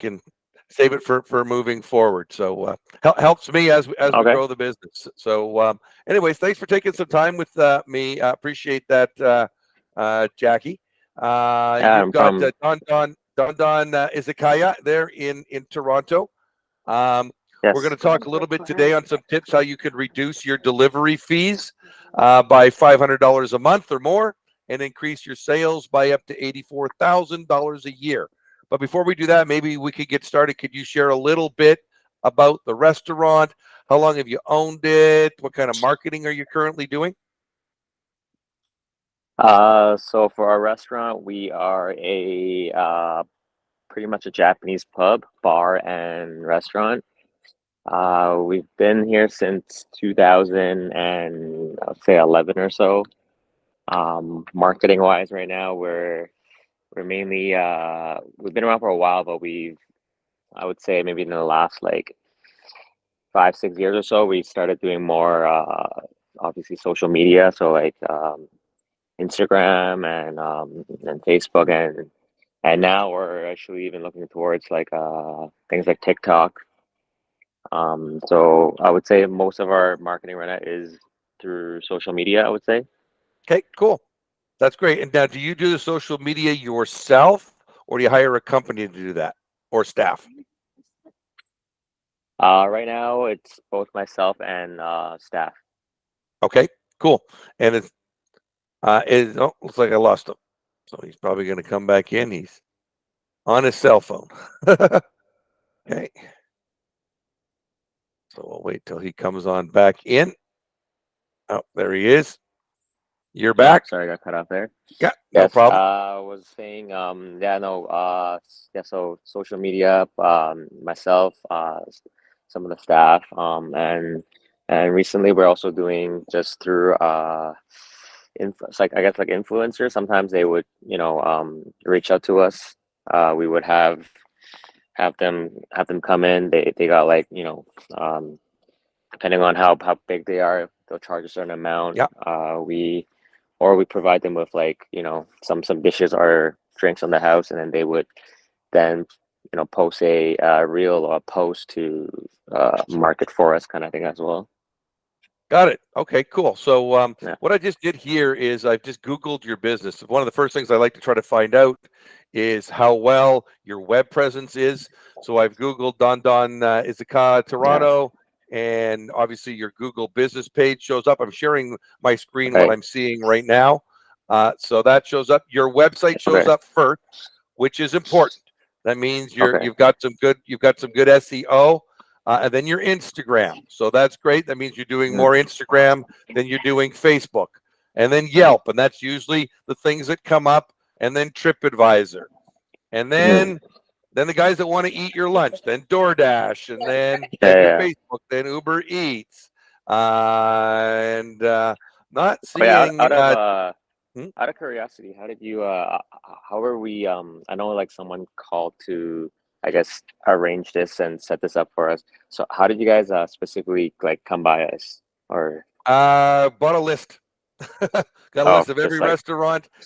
can save it for moving forward. So helps me as we Okay. grow the business. So anyways, thanks for taking some time with me. I appreciate that, Jackie. Yeah, You've I'm got from. Don Izakaya there in Toronto. Um, we're going Yes. to talk a little bit today on some tips how you can reduce your delivery fees by $500 a month or more and increase your sales by up to $84,000 a year. But before we do that, maybe we could get started. Could you share a little bit about the restaurant? How long have you owned it? What kind of marketing are you currently doing? So for our restaurant, we are a pretty much a Japanese pub, bar, and restaurant. We've been here since 2000 and I'd say 11 or so. Marketing wise, right now we're mainly we've been around for a while, but I would say maybe in the last like 5, 6 years or so, we started doing more obviously social media, so like Instagram and Facebook and now we're actually even looking towards like things like TikTok. So I would say most of our marketing right now is through social media, I would say. Okay, cool. That's great. And now, do you do the social media yourself, or do you hire a company to do that, or staff? Right now it's both myself and staff. Okay, cool. And oh, looks like I lost him. So he's probably going to come back in. He's on his cell phone. Okay. So we'll wait till he comes on back in. Oh, there he is. You're Yeah, back. sorry, I got cut off there. Yeah, no Yes, problem. I was saying, yeah, no, yeah, so social media, myself, some of the staff, and recently we're also doing just through, it's like I guess like influencers. Sometimes they would, reach out to us. We would have them come in. They got like, depending on how big they are, they'll charge a certain amount. Yeah, We provide them with like some dishes or drinks on the house, and then they would then post a reel or a post to market for us, kind of thing as well. got it. Okay, cool. So Yeah. what I just did here is I've just Googled your business. One of the first things I like to try to find out is how well your web presence is. So I've Googled Don Izaka Yeah. Toronto, and obviously your Google business page shows up. I'm sharing my screen what Okay. I'm seeing right now. So that shows up. Your website shows Okay. up first, which is important. That means Okay. you've got some good SEO. And then your Instagram. So that's great. That means you're doing Mm. more Instagram than you're doing Facebook. And then Yelp, and that's usually the things that come up. And then TripAdvisor, and Mhm. then the guys that want to eat your lunch, then DoorDash, and then your Yeah. Facebook, then Uber Eats, and not Oh yeah. Out, seeing. out of Hmm? out of curiosity, how did you how are we I know like someone called to, I guess, arrange this and set this up for us. So how did you guys specifically like come by us? Or Bought a list. Got a oh, list of just like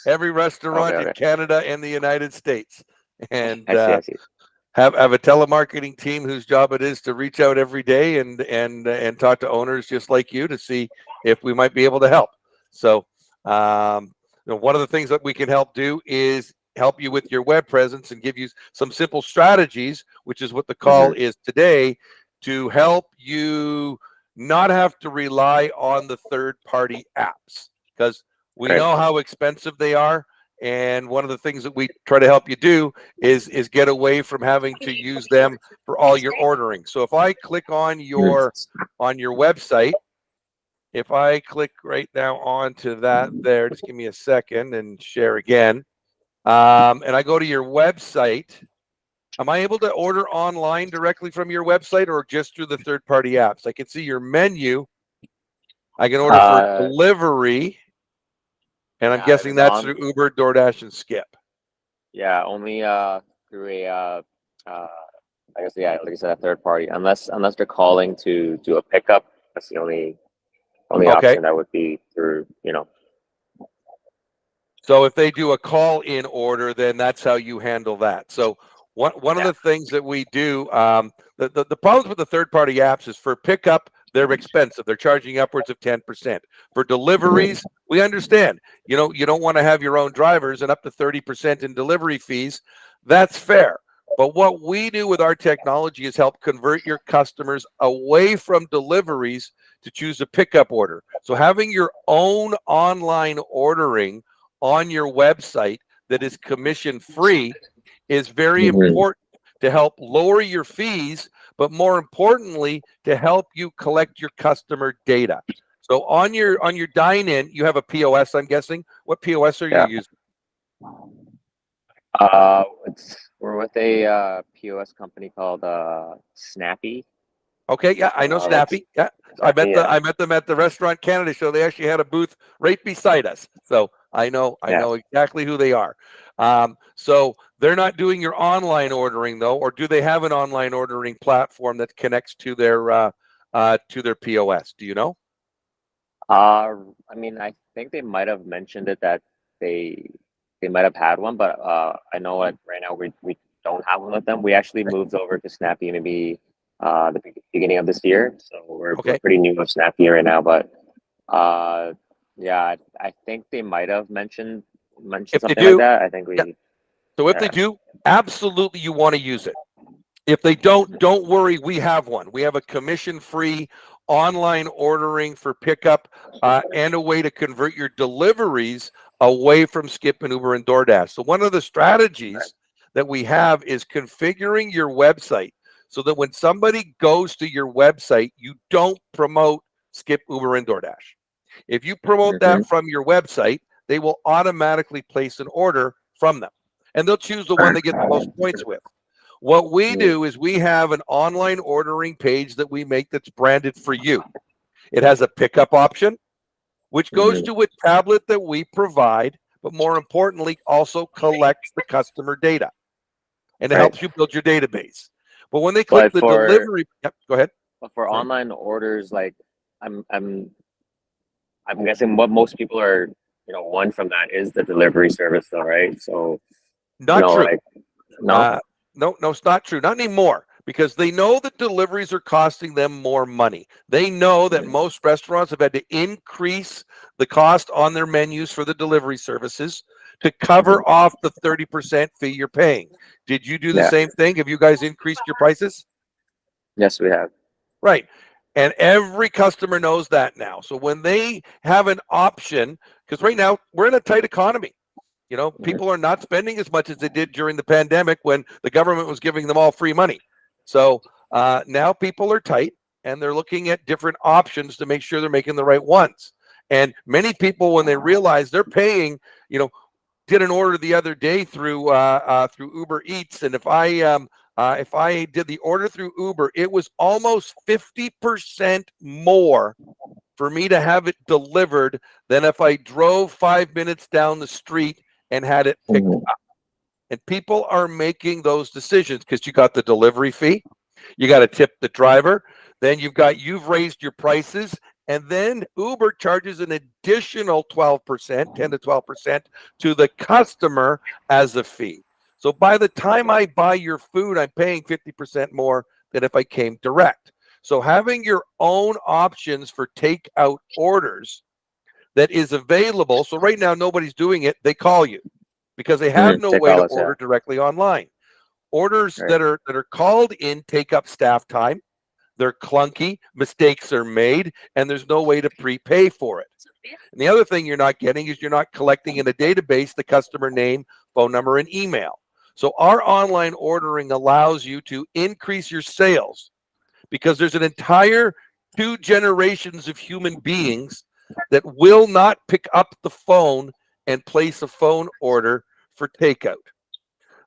every okay, restaurant in okay. Canada and the United States, and I see, I see. have a telemarketing team whose job it is to reach out every day and talk to owners just like you to see if we might be able to help. So, one of the things that we can help do is help you with your web presence and give you some simple strategies, which is what the call Mm-hmm. is today, to help you not have to rely on the third party apps because we Okay. know how expensive they are. And one of the things that we try to help you do is get away from having to use them for all your ordering. So if I click on your website, if I click right now onto that there, just give me a second and share again. And I go to your website, am I able to order online directly from your website or just through the third party apps? I can see your menu. I can order for Uh, delivery, and I'm yeah, if guessing it's that's on, through Uber, DoorDash, and Skip. yeah, only through a uh I guess, yeah, like I said, a third party, unless they're calling to do a pickup. That's the only Okay. option that would be through, So if they do a call in order, then that's how you handle that. So One of the things that we do, the problems with the third-party apps is for pickup, they're expensive. They're charging upwards of 10%. For deliveries, we understand. You don't want to have your own drivers and up to 30% in delivery fees. That's fair. But what we do with our technology is help convert your customers away from deliveries to choose a pickup order. So having your own online ordering on your website that is commission free is very important to help lower your fees, but more importantly, to help you collect your customer data. So on your dine-in, you have a POS, I'm guessing. What POS are you using? We're with a POS company called Snappy. Okay, yeah, I know Snappy. Yeah, Snappy, I met them at the Restaurant Canada show. They actually had a booth right beside us, so I know exactly who they are. So they're not doing your online ordering though, or do they have an online ordering platform that connects to their POS? Do you know? I mean, I think they might have mentioned it that they they might have had one, but I know like right now we don't have one with them. We actually moved over to Snappy maybe beginning of this year, so we're Okay. pretty new with Snappy right now. But yeah, I think they might have mentioned If they something like do, that. I think yeah. we So if they do, absolutely you want to use it. If they don't worry, we have one. We have a commission-free online ordering for pickup and a way to convert your deliveries away from Skip and Uber and DoorDash. So one of the strategies that we have is configuring your website so that when somebody goes to your website, you don't promote Skip, Uber, and DoorDash. If you promote that from your website, they will automatically place an order from them. And they'll choose the one they get the most points with. What we do is we have an online ordering page that we make that's branded for you. It has a pickup option, which goes to a tablet that we provide, but more importantly, also collects the customer data. And it helps you build your database. But when they click But the for delivery, yep, go ahead. but for Sorry. online orders, like I'm I'm I'm guessing what most people are one from that is the delivery service, though, right? So Not true. like no. No, it's not true. Not anymore because they know that deliveries are costing them more money. They know that most restaurants have had to increase the cost on their menus for the delivery services to cover off the 30% fee you're paying. Did you do the same thing? Have you guys increased your prices? Yes, we have. Right. And every customer knows that now. So when they have an option, because right now we're in a tight economy. People are not spending as much as they did during the pandemic when the government was giving them all free money. So now people are tight and they're looking at different options to make sure they're making the right ones. And many people, when they realize they're paying, did an order the other day through Uber Eats, and if I did the order through Uber, it was almost 50% more for me to have it delivered than if I drove 5 minutes down the street and had it picked up. And people are making those decisions because you got the delivery fee, you got to tip the driver, then you've raised your prices, and then Uber charges an additional 12%, 10 to 12% to the customer as a fee. So by the time I buy your food, I'm paying 50% more than if I came direct. So having your own options for takeout orders that is available. So right now, nobody's doing it. They call you because they have no way to order directly online. Orders that are called in take up staff time. They're clunky, mistakes are made, and there's no way to prepay for it. And the other thing you're not getting is you're not collecting in a database the customer name, phone number, and email. So our online ordering allows you to increase your sales because there's an entire 2 generations of human beings that will not pick up the phone and place a phone order for takeout.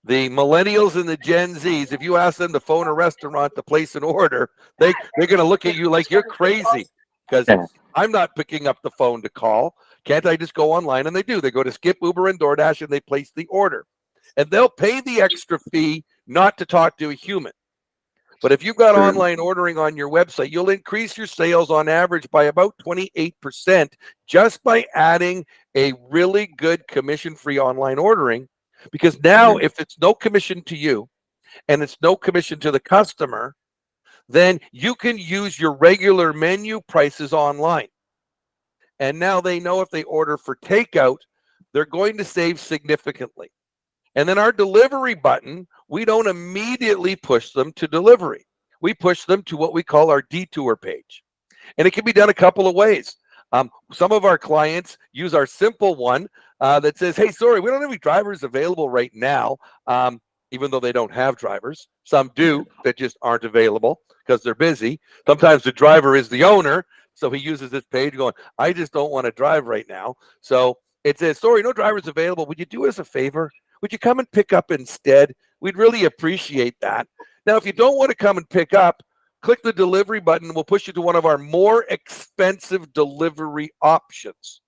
The millennials and the Gen Zs, if you ask them to phone a restaurant to place an order, they're going to look at you like you're crazy because I'm not picking up the phone to call. Can't I just go online? And they do. They go to Skip, Uber, and DoorDash, and they place the order. And they'll pay the extra fee not to talk to a human. But if you've got online ordering on your website, you'll increase your sales on average by about 28% just by adding a really good commission-free online ordering. Because now, if it's no commission to you, and it's no commission to the customer, then you can use your regular menu prices online. And now they know if they order for takeout, they're going to save significantly. And then our delivery button, we don't immediately push them to delivery. We push them to what we call our detour page. And it can be done a couple of ways. Some of our clients use our simple one that says, hey, sorry, we don't have any drivers available right now, even though they don't have drivers. Some do that just aren't available because they're busy. Sometimes the driver is the owner, so he uses this page going, I just don't want to drive right now. So it says, sorry, no drivers available. Would you do us a favor? Would you come and pick up instead? We'd really appreciate that. Now, if you don't want to come and pick up, click the delivery button. We'll push you to one of our more expensive delivery options.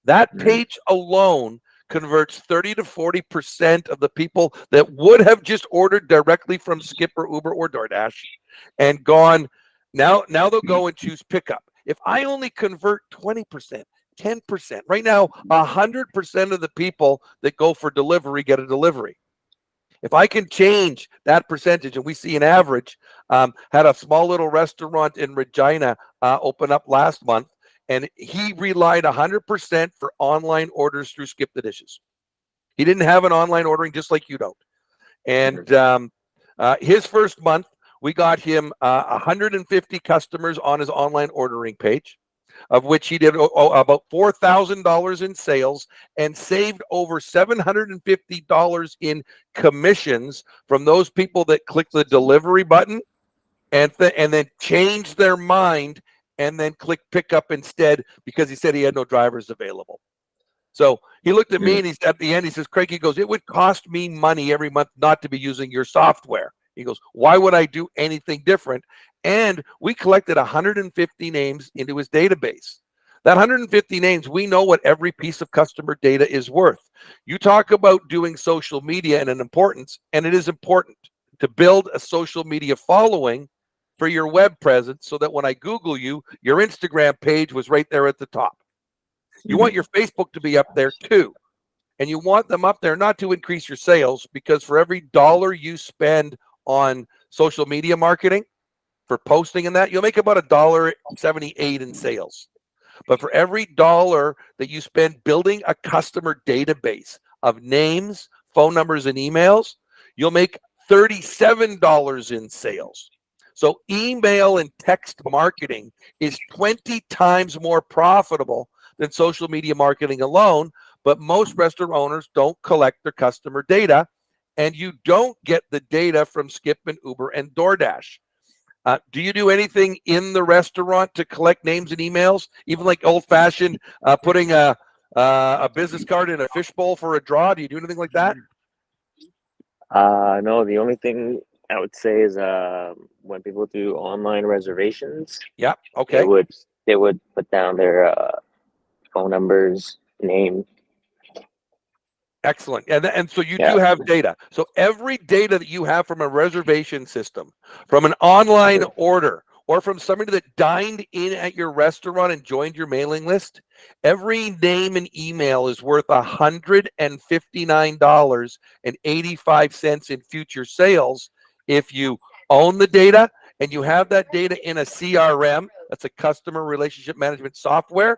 That page alone converts 30 to 40% of the people that would have just ordered directly from Skip or Uber or DoorDash and gone. Now they'll go and choose pickup. If I only convert 20%, 10%, right now, 100% of the people that go for delivery get a delivery. If I can change that percentage, and we see an average, had a small little restaurant in Regina open up last month, and he relied 100% for online orders through Skip the Dishes. He didn't have an online ordering just like you don't. And his first month, we got him 150 customers on his online ordering page, of which he did about $4,000 in sales and saved over $750 in commissions from those people that click the delivery button and then change their mind and then click pickup instead because he said he had no drivers available. So he looked at me and at the end, he says, Craig, he goes, it would cost me money every month not to be using your software. He goes, why would I do anything different? And we collected 150 names into his database. That 150 names, we know what every piece of customer data is worth. You talk about doing social media and an importance, and it is important to build a social media following for your web presence so that when I Google you, your Instagram page was right there at the top. You want your Facebook to be up there too. And you want them up there not to increase your sales, because for every dollar you spend on social media marketing for posting and that, you'll make about $1.78 in sales. But for every dollar that you spend building a customer database of names, phone numbers, and emails, you'll make $37 in sales. So email and text marketing is 20 times more profitable than social media marketing alone. But most restaurant owners don't collect their customer data, and you don't get the data from Skip and Uber and DoorDash. Do you do anything in the restaurant to collect names and emails, even like old-fashioned putting a business card in a fishbowl for a draw? Do you do anything like that? No, the only thing I would say is when people do online reservations, Yeah. Okay. they would put down their phone numbers, name. Excellent. And so you do have data. So every data that you have from a reservation system, from an online order, or from somebody that dined in at your restaurant and joined your mailing list, every name and email is worth $159.85 in future sales if you own the data and you have that data in a CRM, that's a customer relationship management software,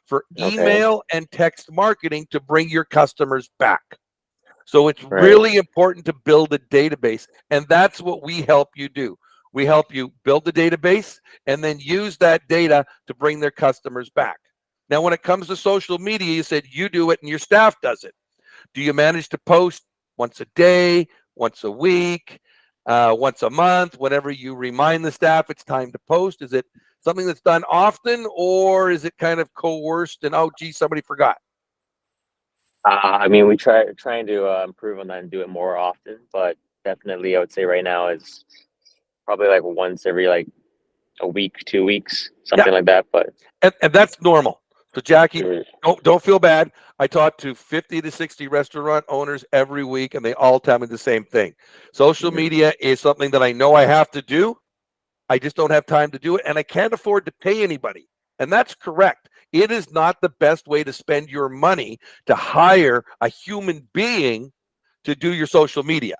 for email and text marketing to bring your customers back. So it's really important to build a database, and that's what we help you do. We help you build the database and then use that data to bring their customers back. Now, when it comes to social media, you said you do it and your staff does it. Do you manage to post once a day, once a week, once a month, whenever you remind the staff it's time to post? Is it something that's done often, or is it kind of coerced and, oh, gee, somebody forgot? I mean, we trying to improve on that and do it more often, but definitely I would say right now is probably like once every like a week, 2 weeks, something like that. But and that's normal. So Jackie, don't feel bad. I talk to 50 to 60 restaurant owners every week, and they all tell me the same thing. Social media is something that I know I have to do. I just don't have time to do it, and I can't afford to pay anybody. And that's correct. It is not the best way to spend your money to hire a human being to do your social media.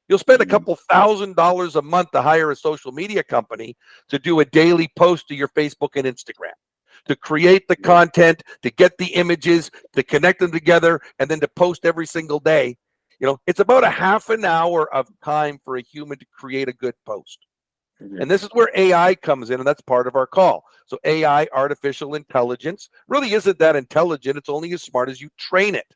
You'll spend a couple $1,000s a month to hire a social media company to do a daily post to your Facebook and Instagram, to create the content, to get the images, to connect them together, and then to post every single day. It's about a half an hour of time for a human to create a good post. And this is where AI comes in, and that's part of our call. So AI, artificial intelligence, really isn't that intelligent. It's only as smart as you train it.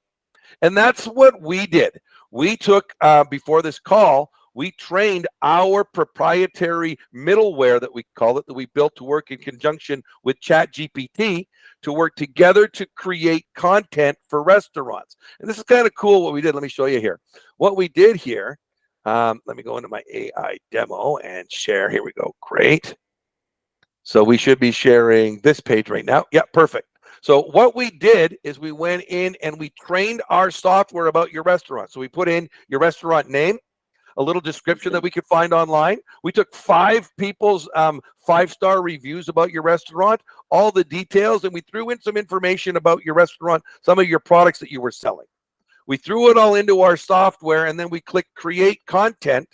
And that's what we did. We took, before this call, we trained our proprietary middleware that we call it, that we built to work in conjunction with ChatGPT to work together to create content for restaurants. And this is kind of cool what we did. Let me show you here. What we did here, let me go into my AI demo and share. Here we go. Great. So we should be sharing this page right now. Yeah, perfect. So what we did is we went in and we trained our software about your restaurant. So we put in your restaurant name, a little description that we could find online. We took 5 people's 5-star reviews about your restaurant, all the details, and we threw in some information about your restaurant, some of your products that you were selling. We threw it all into our software, and then we clicked create content.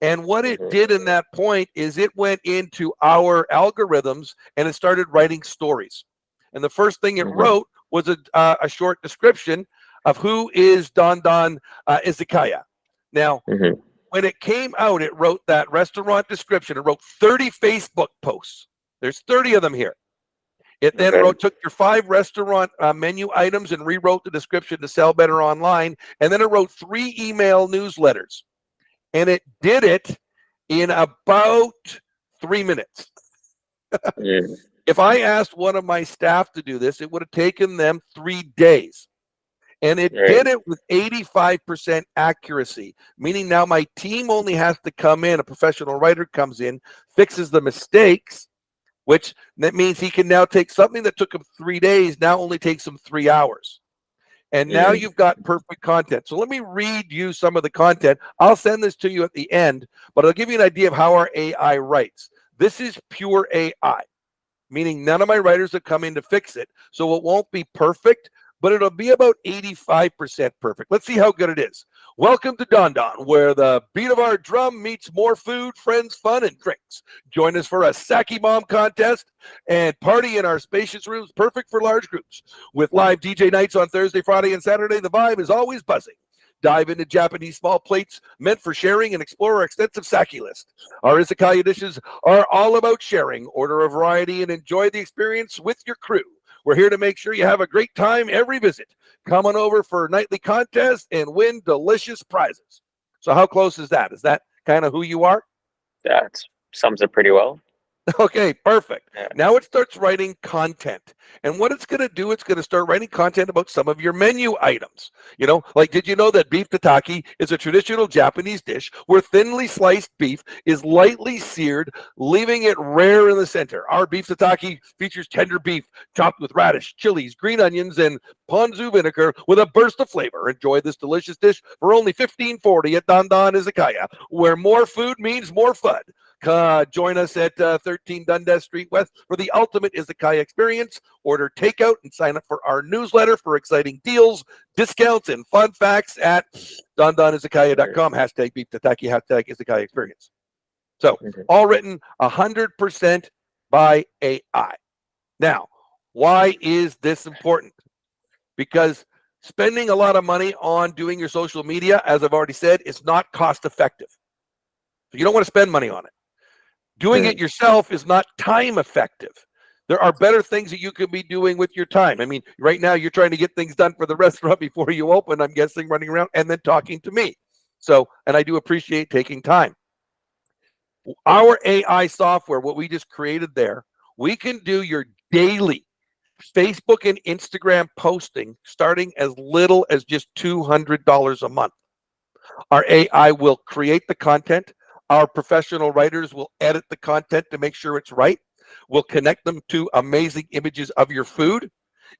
And what it did in that point is it went into our algorithms and it started writing stories. And the first thing it wrote was a short description of who is Don Izakaya. Now, when it came out, it wrote that restaurant description. It wrote 30 Facebook posts. There's 30 of them here. It then took your 5 restaurant menu items and rewrote the description to sell better online. And then it wrote 3 email newsletters. And it did it in about 3 minutes. If I asked one of my staff to do this, it would have taken them 3 days. And it did it with 85% accuracy, meaning now my team only has to come in, a professional writer comes in, fixes the mistakes, which that means he can now take something that took him 3 days, now only takes him 3 hours. And now you've got perfect content. So let me read you some of the content. I'll send this to you at the end, but I'll give you an idea of how our AI writes. This is pure AI, meaning none of my writers have come in to fix it. So it won't be perfect, but it'll be about 85% perfect. Let's see how good it is. Welcome to Don Don, where the beat of our drum meets more food, friends, fun, and drinks. Join us for a Saki Bomb contest and party in our spacious rooms, perfect for large groups. With live DJ nights on Thursday, Friday, and Saturday, the vibe is always buzzing. Dive into Japanese small plates meant for sharing and explore our extensive sake list. Our izakaya dishes are all about sharing. Order a variety and enjoy the experience with your crew. We're here to make sure you have a great time every visit. Come on over for nightly contests and win delicious prizes. So how close is that? Is that kind of who you are? That sums it pretty well. Okay, perfect. Yeah. Now it starts writing content. And what it's going to do, it's going to start writing content about some of your menu items. Like, did you know that beef tataki is a traditional Japanese dish where thinly sliced beef is lightly seared, leaving it rare in the center? Our beef tataki features tender beef chopped with radish, chilies, green onions, and ponzu vinegar with a burst of flavor. Enjoy this delicious dish for only $15.40 at Don Don Izakaya, where more food means more fun. Join us at 13 Dundas Street West for the ultimate izakaya experience. Order takeout and sign up for our newsletter for exciting deals, discounts, and fun facts at dondonizakaya.com. Hashtag beef tataki, hashtag izakaya experience. So all written 100% by AI. Now, why is this important? Because spending a lot of money on doing your social media, as I've already said, is not cost effective. So you don't want to spend money on it. Doing it yourself is not time effective. There are better things that you could be doing with your time. I mean, right now you're trying to get things done for the restaurant before you open, I'm guessing, running around and then talking to me. So, and I do appreciate taking time. Our AI software, what we just created there, we can do your daily Facebook and Instagram posting starting as little as just $200 a month. Our AI will create the content. Our professional writers will edit the content to make sure it's right. We'll connect them to amazing images of your food.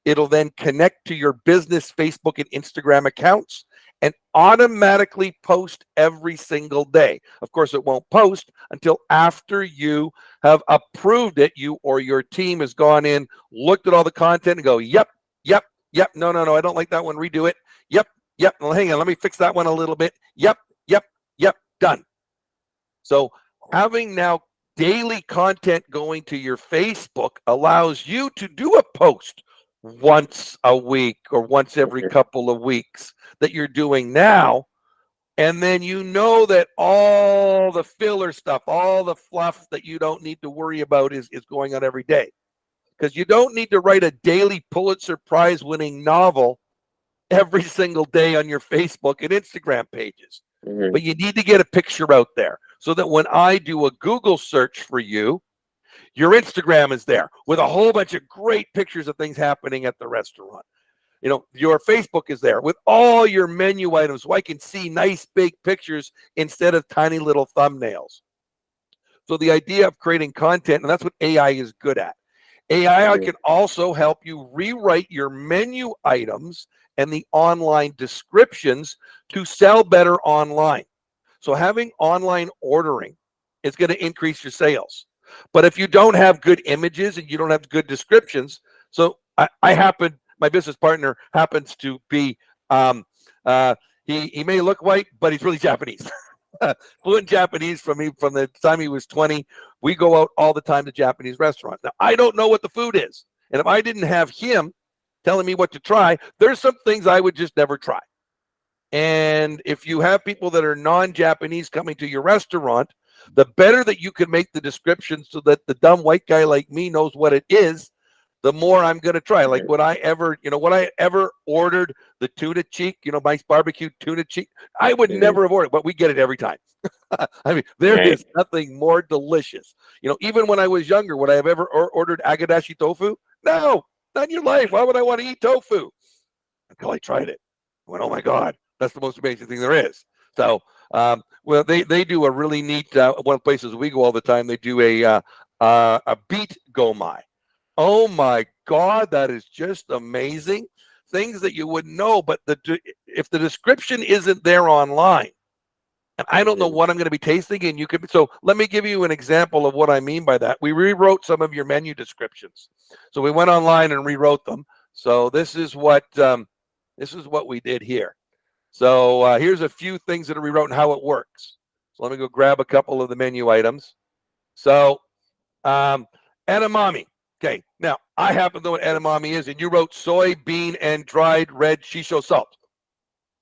It'll then connect to your business Facebook and Instagram accounts and automatically post every single day. Of course, it won't post until after you have approved it. You or your team has gone in, looked at all the content and go, yep, no, I don't like that one, redo it. Yep, well, hang on, let me fix that one a little bit. Yep, Done. So having now daily content going to your Facebook allows you to do a post once a week or once every couple of weeks that you're doing now. And then you know that all the filler stuff, all the fluff that you don't need to worry about is going on every day. Because you don't need to write a daily Pulitzer Prize winning novel every single day on your Facebook and Instagram pages. But you need to get a picture out there so that when I do a Google search for you, your Instagram is there with a whole bunch of great pictures of things happening at the restaurant. You know, your Facebook is there with all your menu items so I can see nice big pictures instead of tiny little thumbnails. So the idea of creating content, and that's what AI is good at. AI can also help you rewrite your menu items and the online descriptions to sell better online. So having online ordering is going to increase your sales. But if you don't have good images and you don't have good descriptions, so my business partner happens to be, he may look white, but he's really Japanese. Fluent Japanese from the time he was 20. We go out all the time to Japanese restaurants. Now, I don't know what the food is. And if I didn't have him telling me what to try, there's some things I would just never try. And if you have people that are non-Japanese coming to your restaurant, the better that you can make the description so that the dumb white guy like me knows what it is, the more I'm going to try. Like when I ever ordered the tuna cheek, Mike's barbecue tuna cheek, I would never have ordered it, but we get it every time. I mean, there is nothing more delicious. Even when I was younger, would I have ever ordered agadashi tofu? No, not in your life. Why would I want to eat tofu? Until I tried it. I went, oh my God, that's the most amazing thing there is. So, well, they do a really neat, one of the places we go all the time, they do a beet gomai. Oh my God, that is just amazing. Things that you wouldn't know, but if the description isn't there online, and I don't know what I'm going to be tasting, and so let me give you an example of what I mean by that. We rewrote some of your menu descriptions. So we went online and rewrote them. So this is what we did here. So here's a few things that are rewrote and how it works. So let me go grab a couple of the menu items. So edamame. Okay, now I happen to know what edamame is, and you wrote soybean and dried red shisho salt.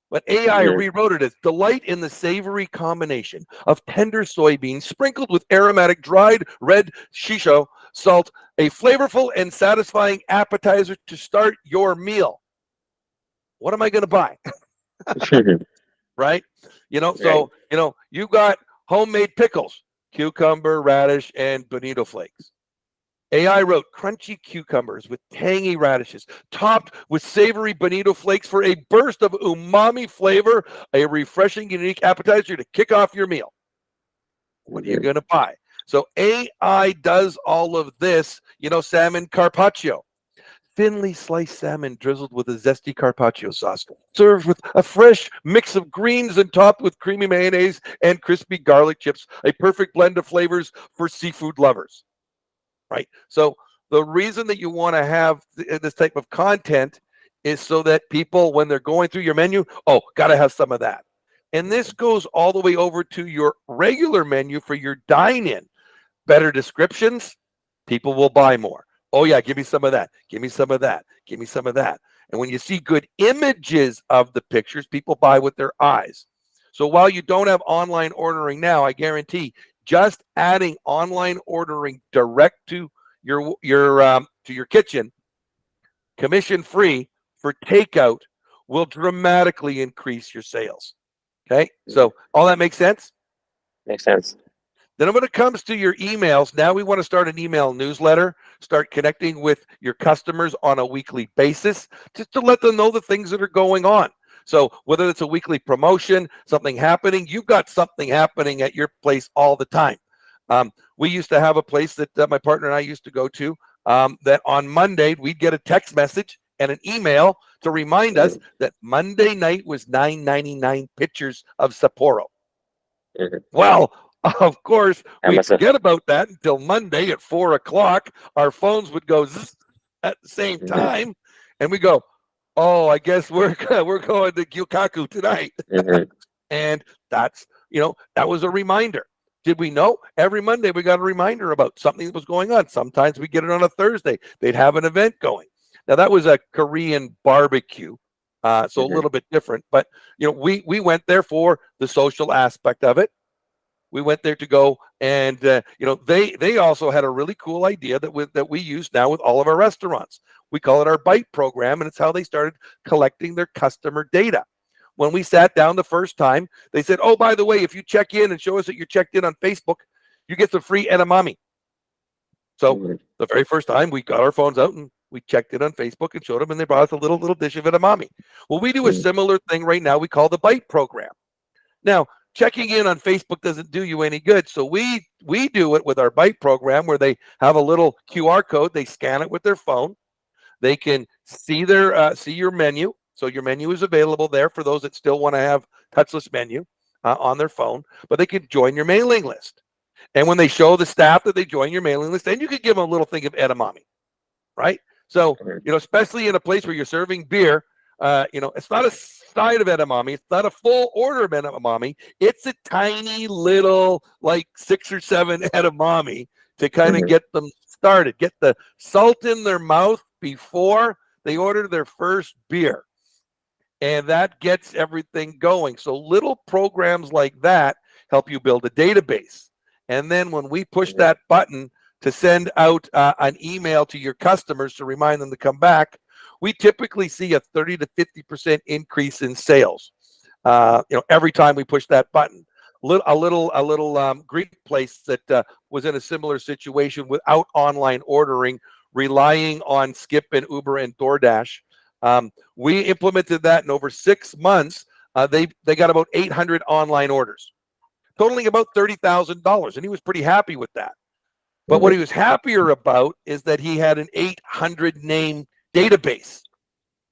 But AI rewrote it as delight in the savory combination of tender soybeans sprinkled with aromatic dried red shisho salt, a flavorful and satisfying appetizer to start your meal. What am I going to buy? Right? So, you got homemade pickles, cucumber, radish, and bonito flakes. AI wrote crunchy cucumbers with tangy radishes, topped with savory bonito flakes for a burst of umami flavor, a refreshing, unique appetizer to kick off your meal. What are you going to buy? So AI does all of this, salmon carpaccio. Thinly sliced salmon drizzled with a zesty carpaccio sauce, served with a fresh mix of greens and topped with creamy mayonnaise and crispy garlic chips, a perfect blend of flavors for seafood lovers. Right? So the reason that you want to have this type of content is so that people, when they're going through your menu, got to have some of that. And this goes all the way over to your regular menu for your dine-in. Better descriptions, people will buy more. Oh yeah, give me some of that. Give me some of that. Give me some of that. And when you see good images of the pictures, people buy with their eyes. So while you don't have online ordering now, I guarantee just adding online ordering direct to your kitchen, commission free for takeout, will dramatically increase your sales. Okay, so all that makes sense? Makes sense. Then when it comes to your emails, now we want to start an email newsletter, start connecting with your customers on a weekly basis, just to let them know the things that are going on. So whether it's a weekly promotion, something happening, you've got something happening at your place all the time. We used to have a place that my partner and I used to go to, that on Monday, we'd get a text message and an email to remind us that Monday night was $9.99 pitchers of Sapporo. Well, of course, we'd forget about that until Monday at 4 o'clock. Our phones would go zzz at the same time, and we go, oh, I guess we're going to Gyukaku tonight. And that's, that was a reminder. Did we know? Every Monday we got a reminder about something that was going on. Sometimes we get it on a Thursday. They'd have an event going. Now that was a Korean barbecue, so a little bit different. But we went there for the social aspect of it. We went there to go, and they also had a really cool idea that we use now with all of our restaurants. We call it our Bite program, and it's how they started collecting their customer data. When we sat down the first time, they said, "Oh, by the way, if you check in and show us that you're checked in on Facebook, you get some free edamame." So the very first time, we got our phones out and we checked it on Facebook and showed them, and they brought us a little dish of edamame. Well, we do a similar thing right now. We call the Bite program. Now, checking in on Facebook doesn't do you any good, so we do it with our Bite program, where they have a little QR code. They scan it with their phone. They can see your menu. So your menu is available there for those that still want to have touchless menu on their phone, but they can join your mailing list. And when they show the staff that they join your mailing list, then you could give them a little thing of edamame, right? So, especially in a place where you're serving beer, it's not a side of edamame. It's not a full order of edamame. It's a tiny little, like 6 or 7 edamame to kind of get them started, get the salt in their mouth before they order their first beer. And that gets everything going. So little programs like that help you build a database. And then when we push that button to send out an email to your customers to remind them to come back, we typically see a 30 to 50% increase in sales. Every time we push that button. A little Greek place that was in a similar situation without online ordering, relying on Skip and Uber and DoorDash. We implemented that in over 6 months. They got about 800 online orders, totaling about $30,000, and he was pretty happy with that. But what he was happier about is that he had an 800 name database,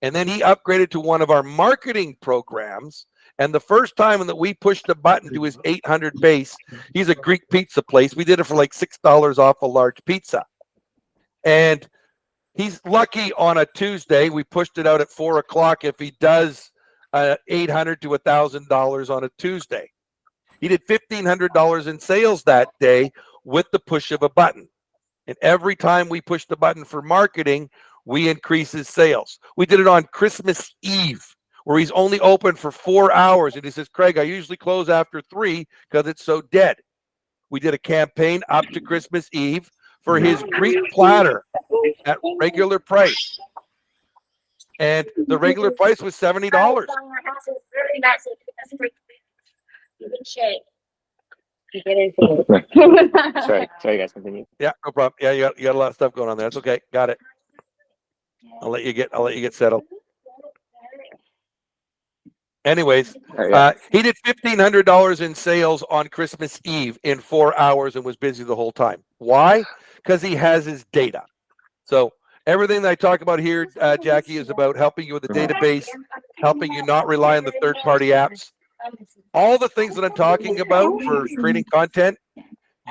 and then he upgraded to one of our marketing programs. And the first time that we pushed a button to his 800 base, he's a Greek pizza place. We did it for like $6 off a large pizza, and he's lucky on a Tuesday. We pushed it out at 4 o'clock. If he does $800 to $1,000 on a Tuesday, he did $1,500 in sales that day with the push of a button. And every time we push the button for marketing, we increase his sales. We did it on Christmas Eve, where he's only open for 4 hours. And he says, "Craig, I usually close after 3 because it's so dead." We did a campaign up to Christmas Eve for his Greek platter at regular price. And the regular price was $70. Sorry, guys, continue. Yeah, no problem. Yeah, you got a lot of stuff going on there. That's okay. Got it. I'll let you get settled. Anyways, he did $1,500 in sales on Christmas Eve in 4 hours and was busy the whole time. Why? Because he has his data. So everything that I talk about here, Jackie, is about helping you with the database, helping you not rely on the third-party apps. All the things that I'm talking about for creating content,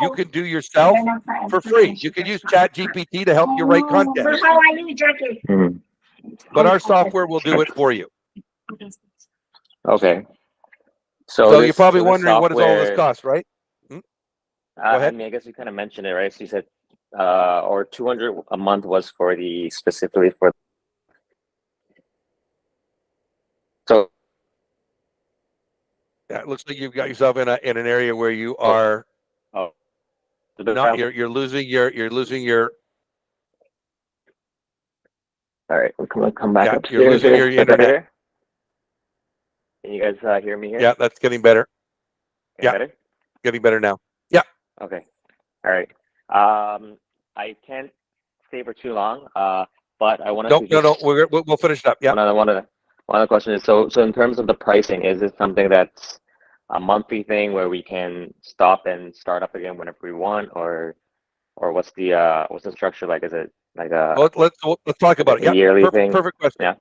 you can do yourself for free. You can use ChatGPT to help you write content. But our software will do it for you. Okay. So you're probably wondering, what does all this cost, right? Go ahead. I mean, I guess you kind of mentioned it, right? So you said, or $200 a month was for specifically for. So. Yeah, it looks like you've got yourself in an area where you are. Oh. No, you're losing your. All right, we'll come back up. You're losing your internet. Better? Can you guys hear me here? Yeah, that's getting better. Better? Getting better now. Yeah. Okay. All right. I can't stay for too long. But I want to. No. We'll finish it up. Yeah. One of the questions is, so in terms of the pricing, is it something that's a monthly thing where we can stop and start up again whenever we want, or what's the structure like? Is it like a? Well, let's talk about it. Yeah. Yearly thing. Perfect question. Yeah.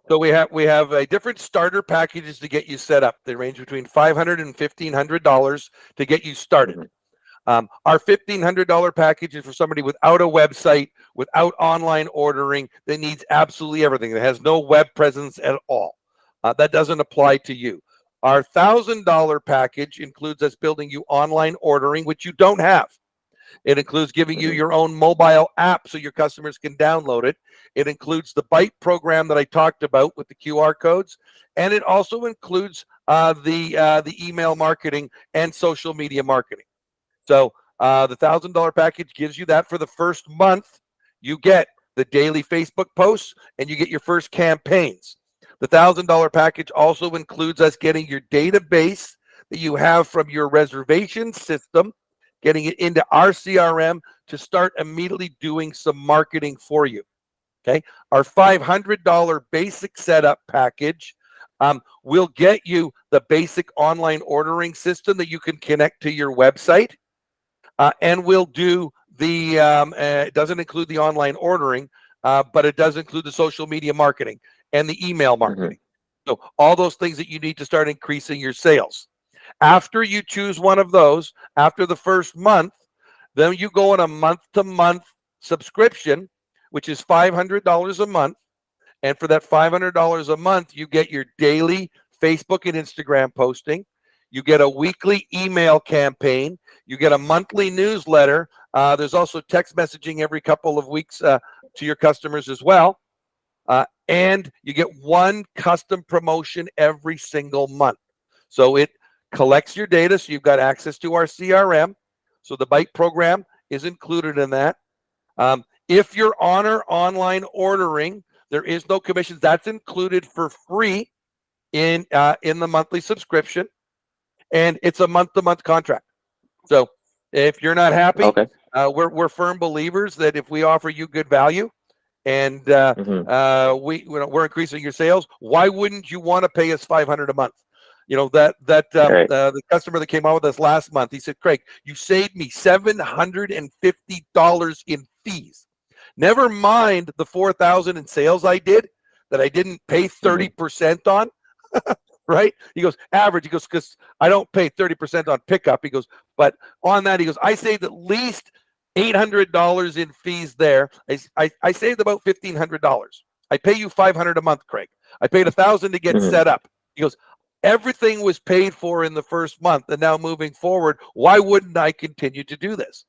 So we have a different starter packages to get you set up. They range between $500 and $1,500 to get you started. Our $1,500 package is for somebody without a website, without online ordering, that needs absolutely everything. That has no web presence at all. That doesn't apply to you. Our $1,000 package includes us building you online ordering, which you don't have. It includes giving you your own mobile app so your customers can download it. It includes the Byte program that I talked about with the QR codes, and it also includes the email marketing and social media marketing. So the $1,000 package gives you that for the first month. You get the daily Facebook posts and you get your first campaigns. The $1,000 package also includes us getting your database that you have from your reservation system, getting it into our CRM to start immediately doing some marketing for you. Okay. Our $500 basic setup package will get you the basic online ordering system that you can connect to your website. And we'll do the, it doesn't include the online ordering, but it does include the social media marketing and the email marketing. So all those things that you need to start increasing your sales. After you choose one of those, after the first month, then you go on a month-to-month subscription, which is $500 a month. And for that $500 a month, you get your daily Facebook and Instagram posting. You get a weekly email campaign. You get a monthly newsletter. There's also text messaging every couple of weeks to your customers as well. And you get one custom promotion every single month. So it collects your data, so you've got access to our CRM. So the Byte program is included in that. If you're on our online ordering, there is no commissions. That's included for free in the monthly subscription, and it's a month-to-month contract. So if you're not happy, we're firm believers that if we offer you good value and we're increasing your sales, why wouldn't you want to pay us $500 a month? You know, the customer that came on with us last month, he said, Craig, you saved me $750 in fees. Never mind the $4,000 in sales I did that I didn't pay 30% on, right? He goes, average. He goes, because I don't pay 30% on pickup. He goes, but on that, he goes, I saved at least $800 in fees there. I saved about $1,500. I pay you $500 a month, Craig. I paid $1,000 to get set up. He goes, everything was paid for in the first month, and now moving forward, why wouldn't I continue to do this?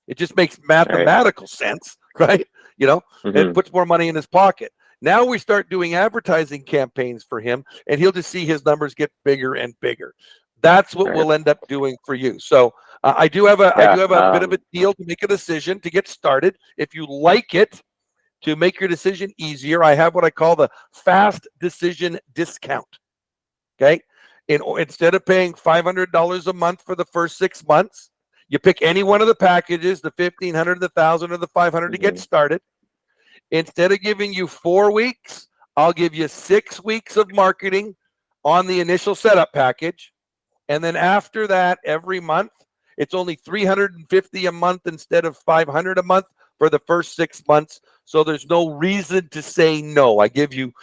It just makes mathematical sense, right? You know, it puts more money in his pocket. Now we start doing advertising campaigns for him, and he'll just see his numbers get bigger and bigger. That's what we'll end up doing for you. So I do have a bit of a deal to make a decision to get started. If you like it, to make your decision easier, I have what I call the fast decision discount. Okay, instead of paying $500 a month for the first 6 months, you pick any one of the packages, the $1,500, the $1,000, or the $500 to get started. Instead of giving you 4 weeks, I'll give you 6 weeks of marketing on the initial setup package. And then after that, every month, it's only $350 a month instead of $500 a month for the first 6 months. So there's no reason to say no. I give you,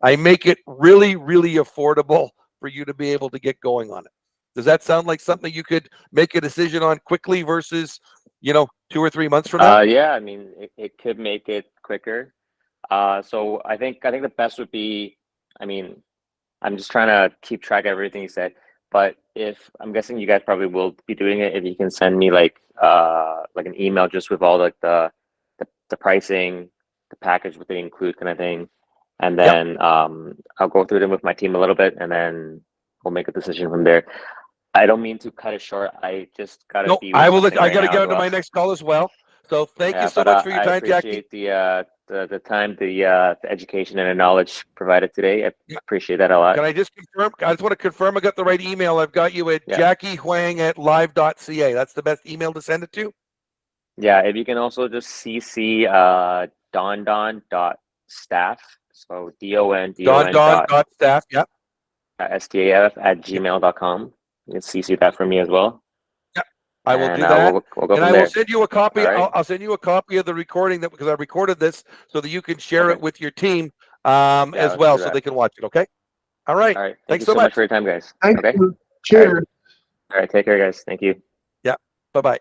I make it really, really affordable for you to be able to get going on it. Does that sound like something you could make a decision on quickly versus, 2 or 3 months from now? Yeah, I mean, it could make it quicker. So I think the best would be, I mean, I'm just trying to keep track of everything you said. But if I'm guessing you guys probably will be doing it, if you can send me like an email just with all like the pricing, the package, what they include, kind of thing, and then I'll go through them with my team a little bit, and then we'll make a decision from there. I don't mean to cut it short. I just gotta. No, I will. I gotta get to my next call as well. So thank you so much for your time, Jackie. I appreciate the time, the education and the knowledge provided today. I appreciate that a lot. Can I just confirm? I just want to confirm I got the right email. I've got you at JackieHuang@live.ca. That's the best email to send it to? Yeah, if you can also just CC don.staff. So don.staff, yeah. STAF@gmail.com. You can CC that for me as well. Yeah, I will do that. We'll go and I will send you a copy. Right. I'll send you a copy of the recording because I recorded this so that you can share it with your team as well, so they can watch it. Okay. All right. All right. Thanks so much for your time, guys. Thank okay. you. Cheers. All right. Take care, guys. Thank you. Yeah. Bye-bye.